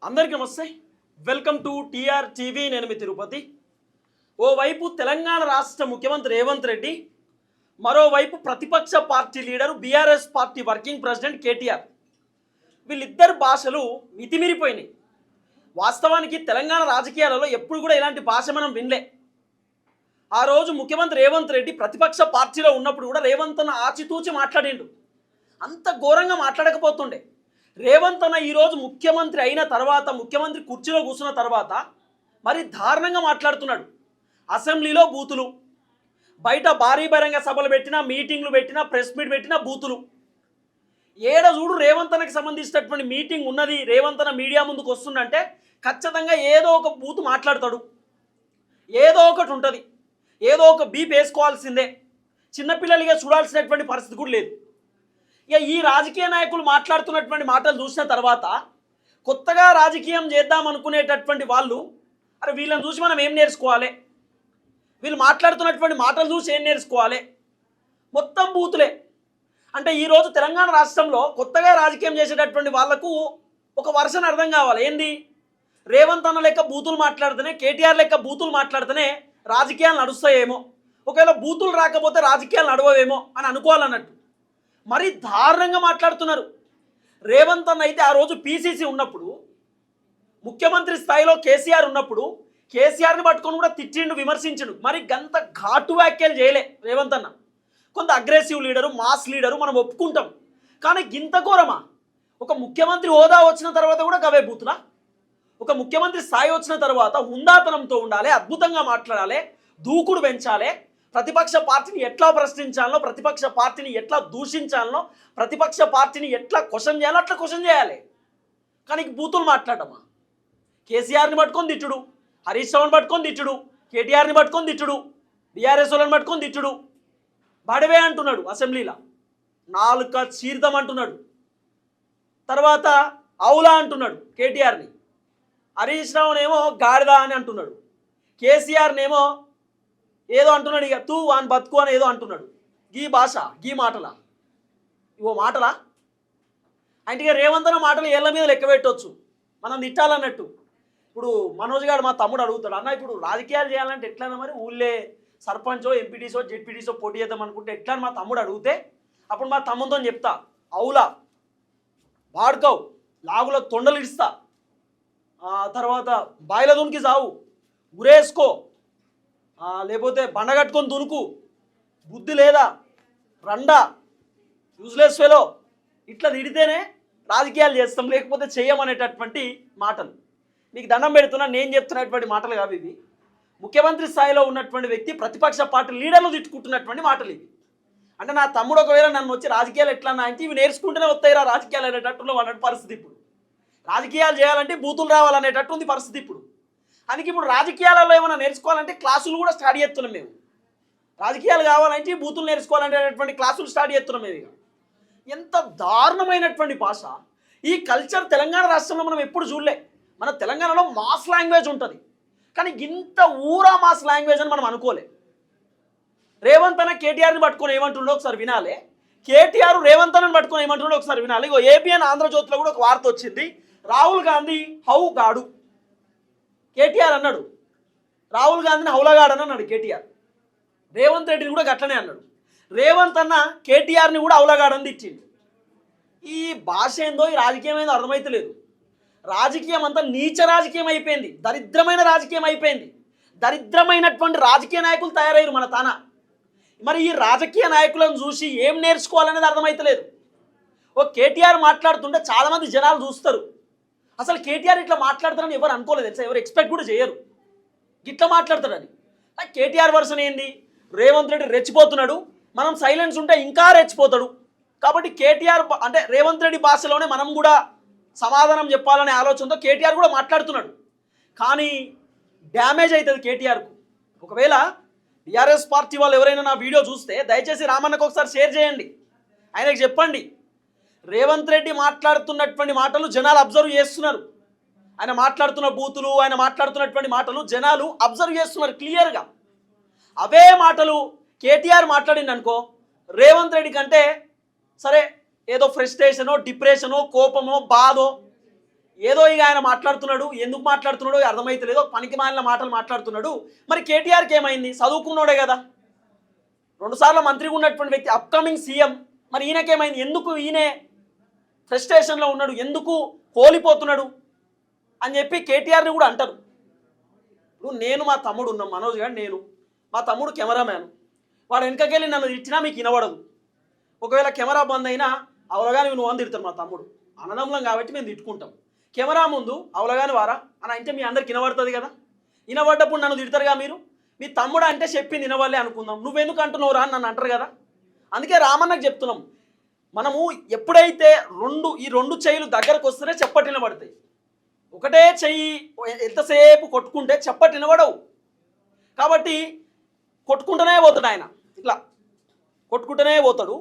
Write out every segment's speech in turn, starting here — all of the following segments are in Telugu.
అందరికీ నమస్తే. Welcome to TR TV. నేను మీ తిరుపతి. ఓవైపు తెలంగాణ రాష్ట్ర ముఖ్యమంత్రి రేవంత్ రెడ్డి, మరోవైపు ప్రతిపక్ష party leader BRS party working president KTR. వీళ్ళిద్దరు భాషలు మితిమిరిపోయినాయి. వాస్తవానికి తెలంగాణ రాజకీయాలలో ఎప్పుడు కూడా ఇలాంటి భాష మనం వినలే. ఆ రోజు ముఖ్యమంత్రి రేవంత్ రెడ్డి ప్రతిపక్ష పార్టీలో ఉన్నప్పుడు కూడా రేవంత్ అన్న ఆచితూచి మాట్లాడిండు. అంత ఘోరంగా మాట్లాడకపోతుండే. రేవంత్ అన్న ఈరోజు ముఖ్యమంత్రి అయిన తర్వాత, ముఖ్యమంత్రి కుర్చీలో కూర్చున్న తర్వాత మరి దారుణంగా మాట్లాడుతున్నాడు. అసెంబ్లీలో బూతులు, బయట భారీ బహిరంగ సభలు పెట్టినా, మీటింగ్లు పెట్టినా, ప్రెస్ మీట్ పెట్టినా బూతులు. ఏడ చూడు రేవంత్ అన్నకి సంబంధించినటువంటి మీటింగ్ ఉన్నది, రేవంత్ అన్న మీడియా ముందుకు వస్తుందంటే ఖచ్చితంగా ఏదో ఒక బూతు మాట్లాడతాడు. ఏదో ఒకటి ఉంటుంది, ఏదో ఒక బీప్ వేసుకోవాల్సిందే. చిన్నపిల్లలుగా చూడాల్సినటువంటి పరిస్థితి కూడా లేదు. ఇక ఈ రాజకీయ నాయకులు మాట్లాడుతున్నటువంటి మాటలు చూసిన తర్వాత కొత్తగా రాజకీయం చేద్దాం అనుకునేటటువంటి వాళ్ళు, అరే వీళ్ళని చూసి మనం ఏం నేర్చుకోవాలి, వీళ్ళు మాట్లాడుతున్నటువంటి మాటలు చూసి ఏం నేర్చుకోవాలి, మొత్తం బూతులే. అంటే ఈరోజు తెలంగాణ రాష్ట్రంలో కొత్తగా రాజకీయం చేసేటటువంటి వాళ్లకు ఒక వర్షన్ అర్థం కావాలి. ఏంది, రేవంత్ అన్న లెక్క బూతులు మాట్లాడితేనే, కేటీఆర్ లెక్క బూతులు మాట్లాడితేనే రాజకీయాలు నడుస్తాయేమో, ఒకవేళ బూతులు రాకపోతే రాజకీయాలు నడవేమో అని అనుకోవాలన్నట్టు మరి దారుణంగా మాట్లాడుతున్నారు. రేవంత్ అన్న అయితే ఆ రోజు పీసీసీ ఉన్నప్పుడు, ముఖ్యమంత్రి స్థాయిలో కేసీఆర్ ఉన్నప్పుడు కేసీఆర్ని పట్టుకొని కూడా తిట్టిండు, విమర్శించిండు. మరి గంత ఘాటు వ్యాఖ్యలు చేయలే రేవంత్ అన్న. కొంత అగ్రెసివ్ లీడరు, మాస్ లీడరు, మనం ఒప్పుకుంటాం. కానీ గింత ఘోరమా? ఒక ముఖ్యమంత్రి హోదా వచ్చిన తర్వాత కూడా గవే బూతులా? ఒక ముఖ్యమంత్రి స్థాయి వచ్చిన తర్వాత హుందాతనంతో ఉండాలి, అద్భుతంగా మాట్లాడాలి, దూకుడు పెంచాలి, ప్రతిపక్ష పార్టీని ఎట్లా ప్రశ్నించాలనో, ప్రతిపక్ష పార్టీని ఎట్లా దూషించాలనో, ప్రతిపక్ష పార్టీని ఎట్లా క్వశ్చన్ చేయాలో అట్లా క్వశ్చన్ చేయాలి. కానీ బూతులు మాట్లాడమా? కేసీఆర్ని పట్టుకొని తిట్టుడు, హరీష్ రావుని పట్టుకొని తిట్టుడు, కేటీఆర్ని పట్టుకొని తిట్టుడు, బీఆర్ఎస్ వాళ్ళని పట్టుకొని తిట్టుడు, బడవే అంటున్నాడు అసెంబ్లీలో, నాలుక చీర్దం అంటున్నాడు, తర్వాత అవులా అంటున్నాడు కేటీఆర్ని, హరీష్ రావునేమో గాడిద అని అంటున్నాడు, కేసీఆర్నేమో ఏదో అంటున్నాడు, ఇక తూ అని బతుకు అని ఏదో అంటున్నాడు. గీ భాష, గీ మాటలా? ఇవో మాటలా? అంటే రేవంత్ అన్న మాటలు ఏళ్ళ మీద లెక్క పెట్టవచ్చు, మనం తిట్టాలన్నట్టు. ఇప్పుడు మనోజ్ గారు మా తమ్ముడు అడుగుతాడు, అన్న ఇప్పుడు రాజకీయాలు చేయాలంటే ఎట్లన్నా, మరి ఊళ్ళే సర్పంచో, ఎంపీటీసో, జెడ్పీటీసో పోటీ చేద్దాం అనుకుంటే ఎట్లా అని మా తమ్ముడు అడిగితే, అప్పుడు మా తమ్ముతో చెప్తా, అవులా వాడుకోవు, లాగులో తొండలు ఇస్తా, తర్వాత బాయిల దునికి సావు, ఉరేసుకో, లేకపోతే బండగట్టుకొని దునుకు, బుద్ధి లేదా, రండా, యూజ్లెస్ ఫెలో, ఇట్లా తిడితేనే రాజకీయాలు చేస్తాం, లేకపోతే చెయ్యమనేటటువంటి మాటలు. మీకు దండం పెడుతున్నా, నేను చెప్తున్నటువంటి మాటలు కావు ఇవి. ముఖ్యమంత్రి స్థాయిలో ఉన్నటువంటి వ్యక్తి ప్రతిపక్ష పార్టీ లీడర్లు తిట్టుకుంటున్నటువంటి మాటలు ఇవి. అంటే నా తమ్ముడు ఒకవేళ నన్ను వచ్చి రాజకీయాలు ఎట్లా అంటే ఇవి నేర్చుకుంటూనే వస్తాయిరా రాజకీయాలు అనేటట్టులో వాళ్ళ పరిస్థితి. ఇప్పుడు రాజకీయాలు చేయాలంటే బూతులు రావాలనేటట్టు ఉంది పరిస్థితి ఇప్పుడు. అందుకే ఇప్పుడు రాజకీయాలలో ఏమైనా నేర్చుకోవాలంటే క్లాసులు కూడా స్టార్ట్ చేస్తున్నాం మేము. రాజకీయాలు కావాలంటే బూతులు నేర్చుకోవాలనేటటువంటి క్లాసులు స్టార్ట్ చేస్తున్నాం మేము. ఇక ఎంత దారుణమైనటువంటి భాష! ఈ కల్చర్ తెలంగాణ రాష్ట్రంలో మనం ఎప్పుడు చూడలే. మన తెలంగాణలో మాస్ లాంగ్వేజ్ ఉంటుంది, కానీ ఇంత ఊరా మాస్ లాంగ్వేజ్ అని మనం అనుకోలే. రేవంత్ అన్న కేటీఆర్ని పట్టుకొని ఏమంటుండో ఒకసారి వినాలి, కేటీఆర్ రేవంత్ అన్నని పట్టుకొని ఏమంటుండో ఒకసారి వినాలి. ఇగో ఏపీఎన్ ఆంధ్రజ్యోతిలో కూడా ఒక వార్త వచ్చింది, రాహుల్ గాంధీ హౌ గాడు. కేటీఆర్ అన్నాడు రాహుల్ గాంధీని హౌలగాడు అని అన్నాడు కేటీఆర్. రేవంత్ రెడ్డిని కూడా గట్లనే అన్నాడు. రేవంత్ అన్న కేటీఆర్ని కూడా హౌలగాడని తిట్టిండు. ఈ భాష ఏందో, ఈ రాజకీయం ఏందో అర్థమైతలేదు. రాజకీయం అంతా నీచ రాజకీయం అయిపోయింది, దరిద్రమైన రాజకీయం అయిపోయింది. దరిద్రమైనటువంటి రాజకీయ నాయకులు తయారయ్యారు మన తాన. మరి ఈ రాజకీయ నాయకులను చూసి ఏం నేర్చుకోవాలనేది అర్థమైతలేదు. ఓ కేటీఆర్ మాట్లాడుతుంటే చాలామంది జనాలు చూస్తారు, అసలు కేటీఆర్ ఇట్లా మాట్లాడతారని ఎవరు అనుకోలేదు తెలుసా, ఎవరు ఎక్స్పెక్ట్ కూడా చేయరు ఇట్లా మాట్లాడతాడని. కేటీఆర్ వర్షన్ ఏంది, రేవంత్ రెడ్డి రెచ్చిపోతున్నాడు, మనం సైలెన్స్ ఉంటే ఇంకా రెచ్చిపోతాడు. కాబట్టి కేటీఆర్ అంటే రేవంత్ రెడ్డి భాషలోనే మనం కూడా సమాధానం చెప్పాలనే ఆలోచనతో కేటీఆర్ కూడా మాట్లాడుతున్నాడు. కానీ డ్యామేజ్ అవుతుంది కేటీఆర్కు. ఒకవేళ బీఆర్ఎస్ పార్టీ వాళ్ళు ఎవరైనా నా వీడియో చూస్తే దయచేసి రామన్నకు ఒకసారి షేర్ చేయండి, ఆయనకు చెప్పండి, రేవంత్ రెడ్డి మాట్లాడుతున్నటువంటి మాటలు జనాలు అబ్జర్వ్ చేస్తున్నారు. ఆయన మాట్లాడుతున్న బూతులు, ఆయన మాట్లాడుతున్నటువంటి మాటలు జనాలు అబ్జర్వ్ చేస్తున్నారు క్లియర్గా. అవే మాటలు కేటీఆర్ మాట్లాడింది అనుకో, రేవంత్ రెడ్డి కంటే సరే ఏదో ఫ్రస్ట్రేషనో, డిప్రెషనో, కోపమో, బాధో ఏదో ఇక ఆయన మాట్లాడుతున్నాడు, ఎందుకు మాట్లాడుతున్నాడో అర్థమైతలేదో, పనికి మాలిన మాటలు మాట్లాడుతున్నాడు. మరి కేటీఆర్కి ఏమైంది? చదువుకున్నాడే కదా, 2 సార్లు మంత్రిగా ఉన్నటువంటి వ్యక్తి, అప్కమింగ్ సీఎం. మరి ఈయనకేమైంది? ఎందుకు ఈయనే ఫ్రస్ట్రేషన్లో ఉన్నాడు, ఎందుకు కోలిపోతున్నాడు అని చెప్పి కేటీఆర్ని కూడా అంటారు. ఇప్పుడు నేను మా తమ్ముడు ఉన్నాం, మనోజ్ గారు, నేను మా తమ్ముడు కెమెరామ్యాన్. వాడు వెనకకెళ్ళి నన్ను తిట్టినా మీకు వినబడదు. ఒకవేళ కెమెరా బంద్ అయినా అవలగాని నువ్వు అని తిడతారు మా తమ్ముడు. అన్నదమ్ములం కాబట్టి మేము తిట్టుకుంటాం. కెమెరా ముందు అవలగాని వారా అని అంటే మీ అందరికి వినబడుతుంది కదా. వినబడ్డప్పుడు నన్ను తిడతారుగా మీరు. మీ తమ్ముడు అంటే చెప్పింది వినవాలే అనుకుందాం, నువ్వెందుకు అంటున్నావురా అని నన్ను అంటారు కదా. అందుకే రామన్నకు చెప్తున్నాం, మనము ఎప్పుడైతే ఈ రెండు చెయ్యిలు దగ్గరకు వస్తేనే చెప్పటి వినబడతాయి. ఒకటే చెయ్యి ఎంతసేపు కొట్టుకుంటే చెప్పటి వినబడవు. కాబట్టి కొట్టుకుంటూనే పోతాడు ఆయన, ఇట్లా కొట్టుకుంటూనే పోతాడు.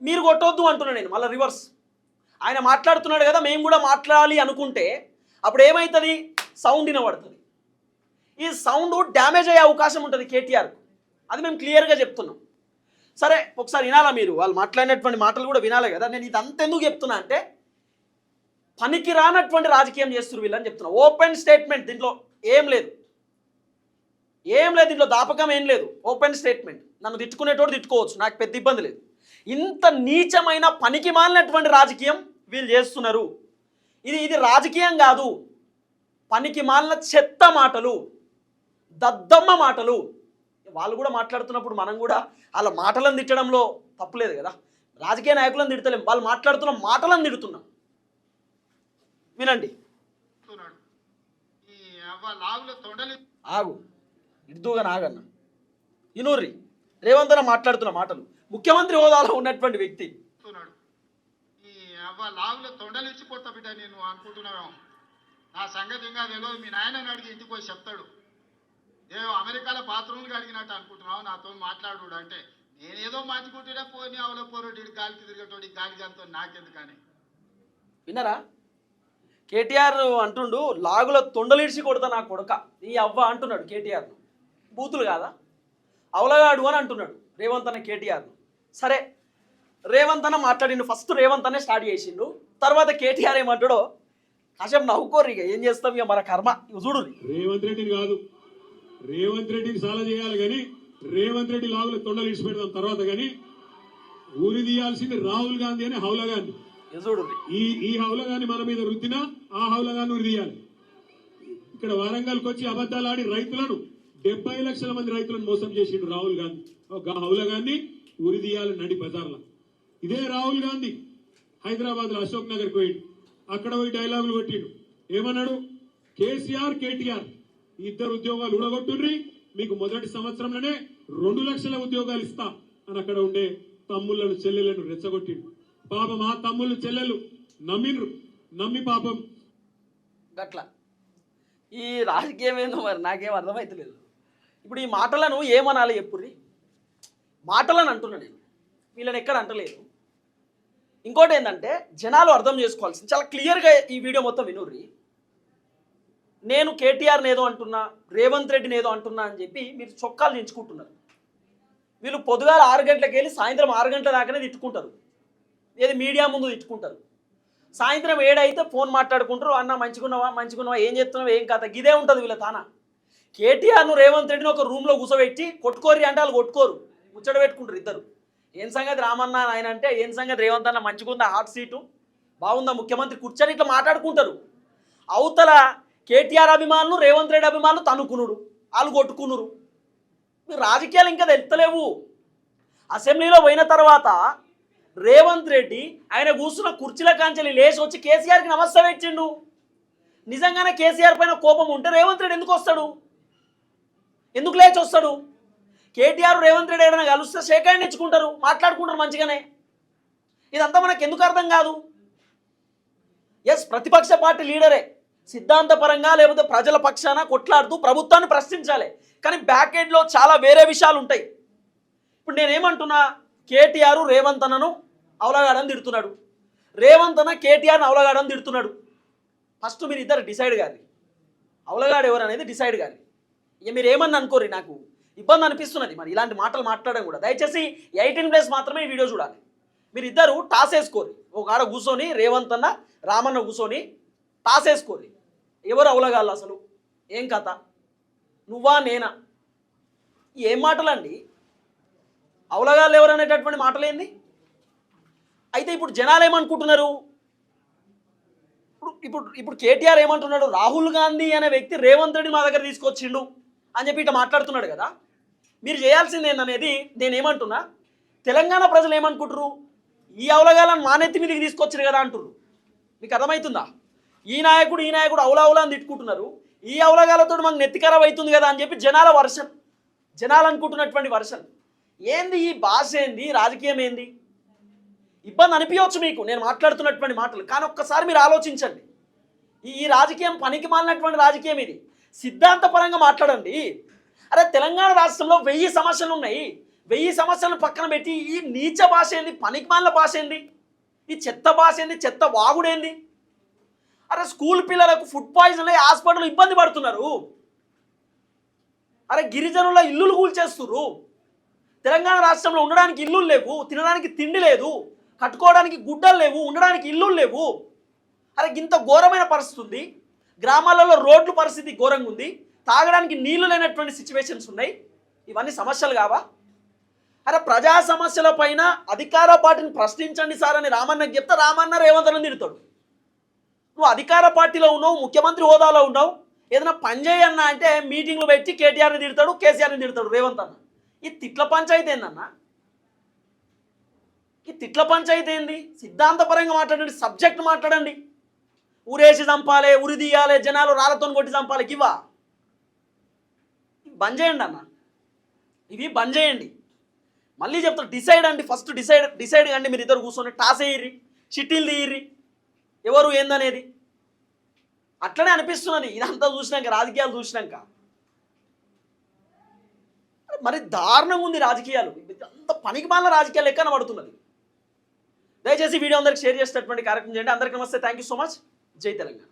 మీరు కొట్టొద్దు అంటున్నాను నేను, మళ్ళీ రివర్స్. ఆయన మాట్లాడుతున్నాడు కదా, మేము కూడా మాట్లాడాలి అనుకుంటే అప్పుడు ఏమవుతుంది? సౌండ్ వినబడుతుంది. ఈ సౌండ్ డ్యామేజ్ అయ్యే అవకాశం ఉంటుంది కేటీఆర్కు. అది మేము క్లియర్గా చెప్తున్నాం. సరే ఒకసారి వినాలా మీరు? వాళ్ళు మాట్లాడినటువంటి మాటలు కూడా వినాలి కదా. నేను ఇదంతా ఎందుకు చెప్తున్నా అంటే, పనికి రానటువంటి రాజకీయం చేస్తున్నారు వీళ్ళని చెప్తున్నా. ఓపెన్ స్టేట్మెంట్, దీంట్లో ఏం లేదు, దీంట్లో దాపకం ఏం లేదు. Open statement. నన్ను తిట్టుకునేటోడు తిట్టుకోవచ్చు, నాకు పెద్ద ఇబ్బంది లేదు. ఇంత నీచమైన పనికి మాలినటువంటి రాజకీయం వీళ్ళు చేస్తున్నారు. ఇది రాజకీయం కాదు, పనికి మాలిన చెత్త మాటలు, దద్దమ్మ మాటలు. వాళ్ళు కూడా మాట్లాడుతున్నప్పుడు మనం కూడా వాళ్ళ మాటలను తిట్టడంలో తప్పులేదు కదా. రాజకీయ నాయకులను తిడతలేం, వాళ్ళు మాట్లాడుతున్న మాటలను తిడుతున్నాం. వినండి. ఆగు, ఇడుగా నాగన్న ఇనూర్రి. రేవంత్ అన్న మాట్లాడుతున్న మాటలు, ముఖ్యమంత్రి హోదాలో ఉన్నటువంటి వ్యక్తి. లాగులో తొండలు ఇచ్చి కొత్త బిడ్డ నేను అనుకుంటున్నావు. నా సంగతి ఇంకా తెలియదు. మీ నాయనని అడిగి ఇంటికి పోయి చెప్తాడు. నేను అమెరికాలో బాత్రూమ్కి అడిగినట్టు అనుకుంటున్నావు నాతో మాట్లాడు అంటే, నేనేదో మంచుకుంటేనే పోని అవలో పోరోడి గాలికి తిరిగేటోడి గాలి గాలితో నాకెందుకని. విన్నారా? కేటీఆర్ అంటుండు, లాగులో తొండలిడిచి కొడతా నా కొడక నీ అవ్వ అంటున్నాడు కేటీఆర్. బూతులు కాదా? అవలగాడు అని అంటున్నాడు రేవంత్ అన్న కేటీఆర్. సరే, రేవంత్ అన్న మాట్లాడిండు, ఫస్ట్ రేవంత్ అనే స్టార్ట్ చేసిండు. తర్వాత కేటీఆర్ ఏమంటాడో కాసేపు నవ్వుకోరు. ఇక ఏం చేస్తాం, ఇక మన కర్మ. ఇక చూడు, రేవంత్ రెడ్డిని కాదు, రేవంత్ రెడ్డిని సాల చేయాలి కానీ రేవంత్ రెడ్డి లాగులో తొండలు ఇడిచి పెడతాం తర్వాత. కానీ ఊరి తీయాల్సింది రాహుల్ గాంధీ అని హౌలగాన్ని. ఈ హౌలగాన్ని మన మీద రుద్దినా ఆ హౌలగాన్ని ఉరి తీయాలి. ఇక్కడ వరంగల్కి వచ్చి అబద్ధాలు ఆడి రైతులను 70 లక్షల మంది రైతులను మోసం చేసిండు రాహుల్ గాంధీ. ఒక హౌలగాన్ని ఉరి తీయాలి నడి బజార్లో. ఇదే రాహుల్ గాంధీ హైదరాబాద్ లో అశోక్ నగర్ పోయిండు. అక్కడ పోయి డైలాగులు కొట్టిండు. ఏమన్నాడు? కేసీఆర్ కేటీఆర్ ఇద్దరు ఉద్యోగాలు ఉడగొట్టుండ్రి, మీకు మొదటి సంవత్సరంలోనే 2 లక్షల ఉద్యోగాలు ఇస్తా అని అక్కడ ఉండే తమ్ముళ్లను చెల్లెలను రెచ్చగొట్టిండు. పాపం ఆ తమ్ముళ్ళు చెల్లెలు నమ్మిండ్రు. నమ్మి పాపం గట్లా. ఈ రాజకీయం ఏందో మరి నాకేం అర్థమైతలేదు. ఇప్పుడు ఈ మాటలను ఏమనాలి ఎప్పుడు? మాటలను అంటున్నా నేను, వీళ్ళని ఎక్కడ అంటలేదు. ఇంకోటి ఏంటంటే, జనాలు అర్థం చేసుకోవాల్సింది చాలా క్లియర్గా ఈ వీడియో మొత్తం వినుర్రి. నేను కేటీఆర్ని ఏదో అంటున్నా, రేవంత్ రెడ్డిని ఏదో అంటున్నా అని చెప్పి మీరు చొక్కాలు దించుకుంటున్నారు. వీళ్ళు పొద్దుగాల 6 గంటలకు వెళ్ళి సాయంత్రం 6 గంటల దాకానే తిట్టుకుంటారు. ఏది మీడియా ముందు తిట్టుకుంటారు. సాయంత్రం 7 అయితే ఫోన్ మాట్లాడుకుంటారు. అన్న మంచిగున్నావా, ఏం చెప్తున్నావు, ఏం కథ, ఇదే ఉంటుంది వీళ్ళ తాన. కేటీఆర్ను రేవంత్ రెడ్డిని ఒక రూమ్లో కూర్చోబెట్టి కొట్టుకోరి అంటే వాళ్ళు కొట్టుకోరు, ముచ్చట పెట్టుకుంటారు ఇద్దరు. ఏం సంగతి రామన్న ఆయన అంటే, ఏం సంగతి రేవంత్ అన్న, మంచిగుందా హాట్ సీటు, బాగుందా ముఖ్యమంత్రి కూర్చొని ఇట్లా మాట్లాడుకుంటారు. అవతల కేటీఆర్ అభిమానులు రేవంత్ రెడ్డి అభిమానులు తనుకునుడు, వాళ్ళు కొట్టుకునురు. మీరు రాజకీయాలు ఇంకా తెలుస్తలేవు. అసెంబ్లీలో పోయిన తర్వాత రేవంత్ రెడ్డి ఆయన కూర్చున్న కుర్చీల కాంచెలి లేచి వచ్చి కేసీఆర్కి నమస్తే పెట్టిండు. నిజంగానే కేసీఆర్ పైన కోపం ఉంటే రేవంత్ రెడ్డి ఎందుకు వస్తాడు? ఎందుకు లేచి వస్తాడు? కేటీఆర్ రేవంత్ రెడ్డి ఏదైనా కలిస్తే షేక్ హ్యాండ్ ఇచ్చుకుంటారు, మాట్లాడుకుంటారు మంచిగానే. ఇదంతా మనకు ఎందుకు అర్థం కాదు? ఎస్, ప్రతిపక్ష పార్టీ లీడరే సిద్ధాంతపరంగా లేకపోతే ప్రజల పక్షాన కొట్లాడుతూ ప్రభుత్వాన్ని ప్రశ్నించాలి. కానీ బ్యాక్ ఎండ్లో చాలా వేరే విషయాలు ఉంటాయి. ఇప్పుడు నేనేమంటున్నా, కేటీఆర్ రేవంత్ అన్నను అవలగాడని తిడుతున్నాడు, రేవంత్ అన్న కేటీఆర్ని అవలగాడని తిడుతున్నాడు. ఫస్ట్ మీరు ఇద్దరు డిసైడ్ కాదు, అవలగాడు ఎవరు అనేది డిసైడ్ కాదు. ఇక మీరు ఏమన్నా అనుకోరు, నాకు ఇబ్బంది అనిపిస్తున్నది మరి ఇలాంటి మాటలు మాట్లాడడం కూడా. దయచేసి 18+ మాత్రమే ఈ వీడియో చూడాలి. మీరు ఇద్దరు టాస్ వేసుకోరు, ఒక ఆడ కూర్చొని రేవంత్ అన్న రామన్న కూర్చొని టాస్ వేసుకోరి, ఎవరు అవలగాళ్ళు అసలు, ఏం కథ, నువ్వా నేనా, ఏం మాటలండి, అవలగాళ్ళు ఎవరు అనేటటువంటి మాటలేంది. అయితే ఇప్పుడు జనాలు ఏమనుకుంటున్నారు, ఇప్పుడు కేటీఆర్ ఏమంటున్నాడు, రాహుల్ గాంధీ అనే వ్యక్తి రేవంత్ రెడ్డి మా దగ్గర తీసుకొచ్చిండు అని చెప్పి ఇట్లా మాట్లాడుతున్నాడు కదా. మీరు చేయాల్సింది ఏందనేది నేనేమంటున్నా, తెలంగాణ ప్రజలు ఏమనుకుంటారు, ఈ అవలగాలను మా నెత్తి మీదకి తీసుకొచ్చారు కదా అంటున్నారు. మీకు అర్థమవుతుందా, ఈ నాయకుడు అవలా అని తిట్టుకుంటున్నారు, ఈ అవలగాలతో మాకు నెత్తి ఖరాబ్ అవుతుంది కదా అని చెప్పి జనాలు అనుకుంటున్నటువంటి వర్షన్ ఏంది, ఈ భాష ఏంది, రాజకీయం ఏంది, ఇబ్బంది అనిపించవచ్చు మీకు నేను మాట్లాడుతున్నటువంటి మాటలు. కానీ ఒక్కసారి మీరు ఆలోచించండి, ఈ రాజకీయం పనికి మాలినటువంటి రాజకీయం ఇది. సిద్ధాంతపరంగా మాట్లాడండి. అరే తెలంగాణ రాష్ట్రంలో 1000 సమస్యలు ఉన్నాయి, 1000 సమస్యలను పక్కన పెట్టి ఈ నీచ భాష ఏంది, పనికి మాలిన భాష ఏంది, ఈ చెత్త భాష ఏంది, చెత్త వాగుడేంది. అరే స్కూల్ పిల్లలకు ఫుడ్ పాయిజన్ అయ్యి హాస్పిటల్ ఇబ్బంది పడుతున్నారు. అరే గిరిజనుల ఇల్లులు కూల్చేస్తున్నారు. తెలంగాణ రాష్ట్రంలో ఉండడానికి ఇల్లులు లేవు, తినడానికి తిండి లేదు, కట్టుకోవడానికి గుడ్డలు లేవు, ఉండడానికి ఇల్లులు లేవు. అరే ఇంత ఘోరమైన పరిస్థితి ఉంది. గ్రామాలలో రోడ్ల పరిస్థితి ఘోరంగా ఉంది, తాగడానికి నీళ్లు లేనటువంటి సిచ్యువేషన్స్ ఉన్నాయి. ఇవన్నీ సమస్యలు కావా? అరే ప్రజా సమస్యల పైన అధికార పార్టీని ప్రశ్నించండి సార్ అని రామన్నకి చెప్తే రామన్న రేవంత్ రెడ్డిని తిడతాడు. నువ్వు అధికార పార్టీలో ఉన్నావు, ముఖ్యమంత్రి హోదాలో ఉన్నావు, ఏదైనా పని చేయన్నా అంటే మీటింగ్లు పెట్టి కేటీఆర్ని తిడతాడు, కేసీఆర్ని తిడతాడు రేవంత్ అన్న. ఈ తిట్ల పంచాయతీ ఏందన్నా, ఈ తిట్ల పంచాయతీ ఏంది? సిద్ధాంతపరంగా మాట్లాడండి, సబ్జెక్ట్ మాట్లాడండి. ఊరేసి చంపాలి, ఉరి తీయాలి, జనాలు రాళ్ళతో కొట్టి చంపాలి, ఇవా బంద్ చేయండి అన్న, ఇవి బంద్ చేయండి. మళ్ళీ చెప్తాను, డిసైడ్ అండి, ఫస్ట్ డిసైడ్ కండి. మీరు ఇద్దరు కూర్చొని టాస్ వేయర్రి, చిట్టీలు తీయర్రి, ఎవరు ఏందనేది. అట్లనే అనిపిస్తున్నది ఇదంతా చూసినాక, రాజకీయాలు చూసినాక. మరి దారుణంగా ఉంది రాజకీయాలు, అంత పనికి మాలిన రాజకీయాలు ఎక్కడ పడుతున్నది. దయచేసి వీడియో అందరికి షేర్ చేసేటటువంటి కార్యక్రమం చేయండి. అందరికీ నమస్తే, థ్యాంక్ యూ సో మచ్. జై తెలంగాణ.